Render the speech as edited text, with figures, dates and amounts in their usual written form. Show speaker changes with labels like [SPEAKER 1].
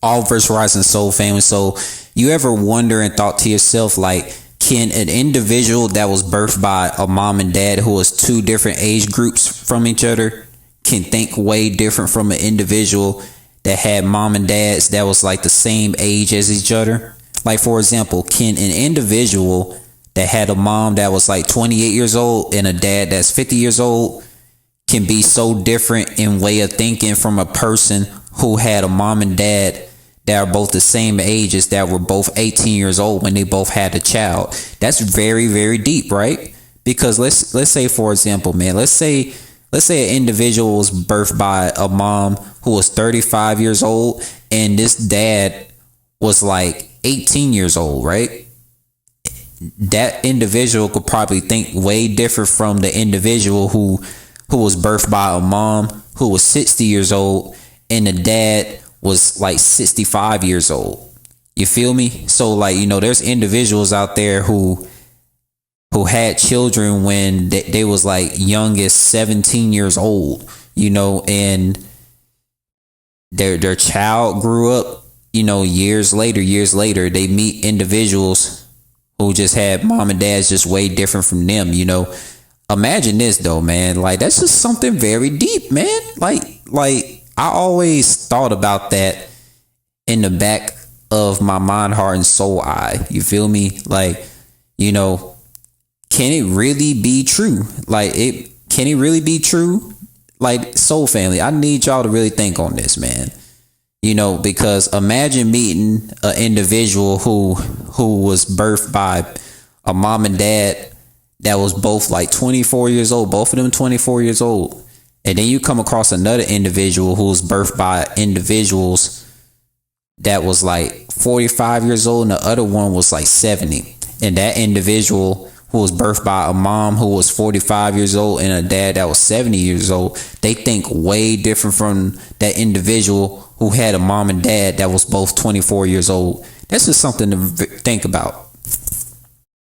[SPEAKER 1] All versus Rising Soul family. So you ever wonder and thought to yourself, like, can an individual that was birthed by a mom and dad who was two different age groups from each other can think way different from an individual that had mom and dads that was like the same age as each other? Like, for example, can an individual that had a mom that was like 28 years old and a dad that's 50 years old can be so different in way of thinking from a person who had a mom and dad that are both the same ages, that were both 18 years old when they both had a child? That's very, very deep, right? Because let's say, for example, man, let's say an individual was birthed by a mom who was 35 years old and this dad was like 18 years old, right? That individual could probably think way different from the individual who was birthed by a mom who was 60 years old and the dad was like 65 years old. You feel me? So, like, you know, there's individuals out there who had children when they was like young as 17 years old, you know, and their child grew up, you know, years later they meet individuals who just had mom and dads just way different from them, you know. Imagine this though, man. Like, that's just something very deep, man. Like I always thought about that in the back of my mind, heart, and soul eye. You feel me? Like, you know, can it really be true? Can it really be true? Like, soul family, I need y'all to really think on this, man. You know, because imagine meeting an individual who was birthed by a mom and dad that was both like 24 years old, both of them 24 years old. And then you come across another individual who was birthed by individuals that was like 45 years old and the other one was like 70. And that individual who was birthed by a mom who was 45 years old and a dad that was 70 years old, they think way different from that individual who had a mom and dad that was both 24 years old. That's just something to think about.